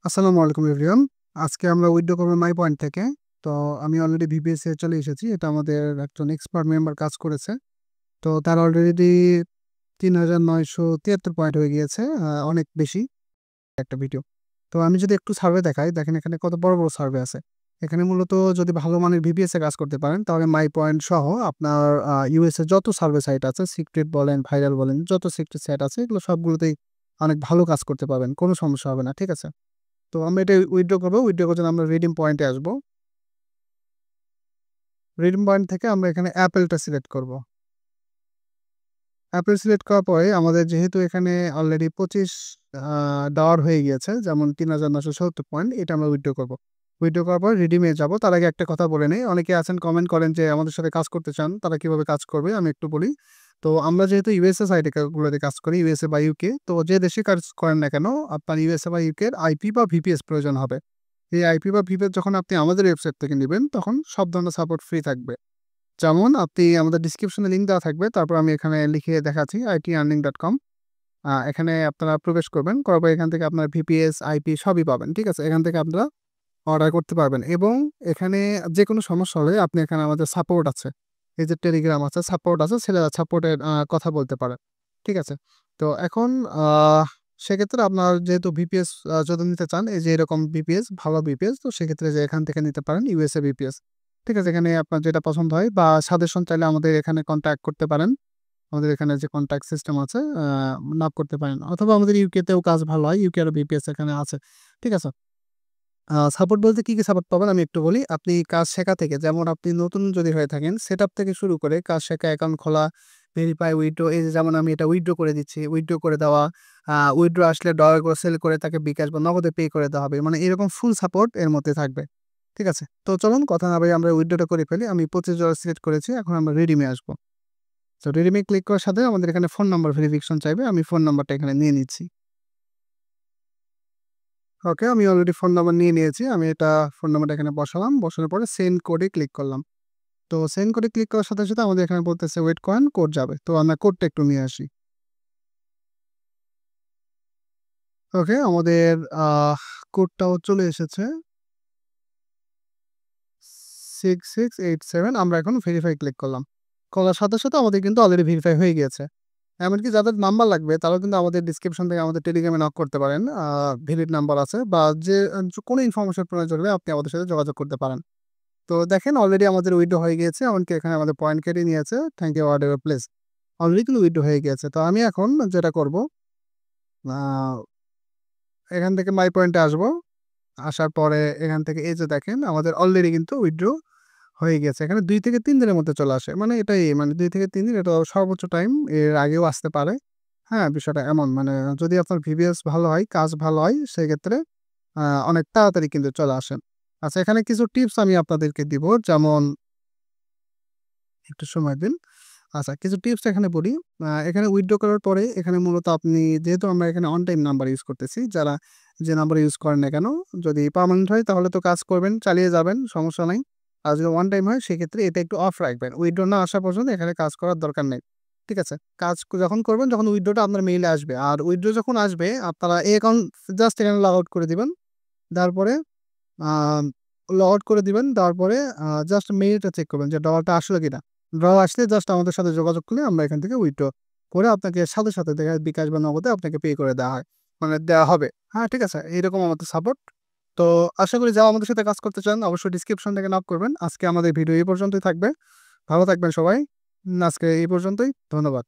আসসালামু আলাইকুম এভরিওয়ান। আজকে আমরা উইথড্র করবো মাই পয়েন্ট থেকে। তো আমি অলরেডি ভিপিএস এ চলে এসেছি। এটা আমাদের একজন এক্সপার্ট মেম্বার কাজ করেছে। তো তার অলরেডি ৩,৯৭৩ পয়েন্ট হয়ে গিয়েছে। অনেক বেশি একটা ভিডিও। তো আমি যদি একটু সার্ভে দেখাই, দেখেন এখানে কত বড় বড় সার্ভে আছে। এখানে মূলত যদি ভালো মানের ভিপিএস এ কাজ করতে পারেন তাহলে মাই পয়েন্ট সহ আপনার ইউএস এ যত সার্ভে সাইট আছে, সিক্রেট বলেন, ভাইরাল বলেন, যত সিক্রেট সাইট আছে এগুলো সবগুলোতেই অনেক ভালো কাজ করতে পারবেন। কোনো সমস্যা হবে না। ঠিক আছে? তো আমরা এটা উইথড্র করবো। উইথড্র করার জন্য আমরা রিডিম পয়েন্টে আসবো। রিডিম পয়েন্ট থেকে আমরা এখানে অ্যাপেলটা সিলেক্ট করব। অ্যাপেল সিলেক্ট করার পরে আমাদের যেহেতু এখানে অলরেডি 25 ডলার হয়ে গিয়েছে, যেমন ৩,৯৭০ পয়েন্ট, এটা আমরা উইথড্র করবো। উইথড্র করার পর রিডিমে যাব। তার আগে একটা কথা বলে নেই, অনেকে আছেন কমেন্ট করেন যে আমাদের সাথে কাজ করতে চান, তারা কিভাবে কাজ করবে আমি একটু বলি। তো আমরা যেহেতু ইউএসএ সাইটে গুলোতে কাজ করি, ইউএসএ বা ইউকে, তো যে দেশে কাজ করেন না কেন আপনার ইউএসএ বা ইউকের আইপি বা ভিপিএস প্রয়োজন হবে। এই আইপি বা ভিপিএস যখন আপনি আমাদের ওয়েবসাইট থেকে নেবেন তখন সব ধরনের সাপোর্ট ফ্রি থাকবে। যেমন আপনি আমাদের ডিসক্রিপশনে লিঙ্ক দেওয়া থাকবে, তারপর আমি এখানে লিখে দেখাচ্ছি itearning.com। এখানে আপনারা প্রবেশ করবেন, করার পর এখান থেকে আপনার ভিপিএস, আইপি সবই পাবেন। ঠিক আছে? এখান থেকে আপনারা অর্ডার করতে পারবেন এবং এখানে যে কোনো সমস্যা হলে আপনি এখানে আমাদের সাপোর্ট আছে। এই যে টেলিগ্রাম আছে, সাপোর্ট আছে, ছেলেরা সাপোর্টের কথা বলতে পারেন। ঠিক আছে? তো এখন সেক্ষেত্রে আপনার যেহেতু ভিপিএস যদি নিতে চান, এই যে এরকম ভিপিএস, ভালো ভিপিএস, তো সেক্ষেত্রে যে এখান থেকে নিতে পারেন ইউএসএ ভিপিএস। ঠিক আছে? এখানে আপনার যেটা পছন্দ হয় বা সাজেশন চাইলে আমাদের এখানে কন্ট্যাক্ট করতে পারেন। আমাদের এখানে যে কন্ট্যাক্ট সিস্টেম আছে নক করতে পারেন, অথবা আমাদের ইউকেতেও কাজ ভালো হয়। ইউকে আর ভিপিএস এখানে আছে। ঠিক আছে? সাপোর্ট বলতে কি সাপোর্ট পাবেন আমি একটু বলি। আপনি কাজ শেখা থেকে, যেমন আপনি নতুন যদি হয়ে থাকেন, সেটআপ থেকে শুরু করে কাজ শেখা, অ্যাকাউন্ট খোলা, ভেরিফাই, উইথড্র, এই যে যেমন আমি এটা উইথড্র করে দিচ্ছি, উইথড্র করে দেওয়া, উইথড্র আসলে ডলার করে সেল করে তাকে বিকাশ বা নগদে পে করে দেওয়া হবে। মানে এরকম ফুল সাপোর্ট এর মধ্যে থাকবে। ঠিক আছে? তো চলুন কথা না বাড়িয়ে আমরা উইথড্রটা করে ফেলি। আমি $25 সিলেক্ট করেছি। এখন আমরা রিডিমে আসবো। তো রিডিমে ক্লিক করার সাথে আমাদের এখানে ফোন নাম্বার ভেরিফিকেশন চাইবে। আমি ফোন নাম্বারটা এখানে নিয়ে নিচ্ছি। ওকে, আমি অলরেডি ফোন নাম্বার নিয়ে নিয়েছি। আমি এটা ফোন নাম্বারটা এখানে বসালাম। বসানোর পরে সেন্ড কোডে ক্লিক করলাম। তো সেন্ড কোডে ক্লিক করার সাথে, সাথে আমাদের এখানে বলতেছে ওয়েট করেন, কোড যাবে। তো আমরা কোডটা একটু নিয়ে আসি। ওকে, আমাদের আহ কোডটাও চলে এসেছে। 6687। আমরা এখন ভেরিফাই ক্লিক করলাম। করার সাথে, সাথে আমাদের কিন্তু অলরেডি ভেরিফাই হয়ে গিয়েছে। এমনকি যাদের নাম্বার লাগবে তারাও কিন্তু আমাদের ডিসক্রিপশন থেকে আমাদের টেলিগ্রামে নক করতে পারেন। ভ্যালিড নাম্বার আছে বা যে কোনো ইনফরমেশন প্রয়োজন হলে আপনি আমাদের সাথে যোগাযোগ করতে পারেন। তো দেখেন অলরেডি আমাদের উইথড্র হয়ে গিয়েছে। এমনকি এখানে আমাদের পয়েন্ট কেটে নিয়েছে। Thank you order placed. Already কিন্তু উইথড্র হয়ে গিয়েছে। তো আমি এখন যেটা করব, আ এখান থেকে মাই পয়েন্টে আসবো। আসার পরে এখান থেকে এই যে দেখেন আমাদের অলরেডি কিন্তু উইথড্র হয়ে গেছে। এখানে ২ থেকে ৩ দিনের মধ্যে চলে আসে। মানে এটাই, মানে ২ থেকে ৩ দিন, এটা সর্বোচ্চ টাইম। এর আগেও আসতে পারে। হ্যাঁ, বিষয়টা এমন। মানে যদি আপনার ভিভিএস ভালো হয়, কাজ ভালো হয়, সেক্ষেত্রে অনেক তাড়াতাড়ি কিন্তু চলে আসে। আচ্ছা, এখানে কিছু টিপস আমি আপনাদেরকে দিব। যেমন একটু সময় দিন। আচ্ছা, কিছু টিপস এখানে বলি। এখানে উইথড্র করার পরে এখানে মূলত আপনি, যেহেতু আমরা এখানে অন টাইম নাম্বার ইউজ করতেছি, যারা যে নাম্বার ইউজ করেন না কেন, যদি পার্মানেন্ট হয় তাহলে তো কাজ করবেন, চালিয়ে যাবেন, সমস্যা নাই। আর যদি ওয়ান টাইম হয় সেক্ষেত্রে এটা একটু অফ রাখবেন। উইথড্র না আসা পর্যন্ত এখানে কাজ করার দরকার নেই। ঠিক আছে? কাজ যখন করবেন, যখন উইথড্রটা আপনার মেইলে আসবে। আর উইথড্র যখন আসবে আপনারা এই অ্যাকাউন্ট জাস্ট এখানে লগ আউট করে দিবেন। দেওয়ার পরে আ লগ আউট করে দিবেন। দেওয়ার পরে জাস্ট মেইলটা চেক করবেন যে ডলারটা আসলো কিনা। ডলার আসলে জাস্ট আমাদের সাথে যোগাযোগ করলে আমরা এখান থেকে উইথড্র করে আপনাকে সাথে, সাথে দেখা যায় বিকাশ বা নগদে আপনাকে পে করে দেওয়া হয়। মানে দেওয়া হবে। হ্যাঁ, ঠিক আছে? এইরকম আমাদের সাপোর্ট। তো আশা করি যারা আমাদের সাথে কাজ করতে চান অবশ্যই ডিসক্রিপশন থেকে নক করবেন। আজকে আমাদের ভিডিও এই পর্যন্তই থাকবে। ভালো থাকবেন সবাই। আজকে এই পর্যন্তই। ধন্যবাদ।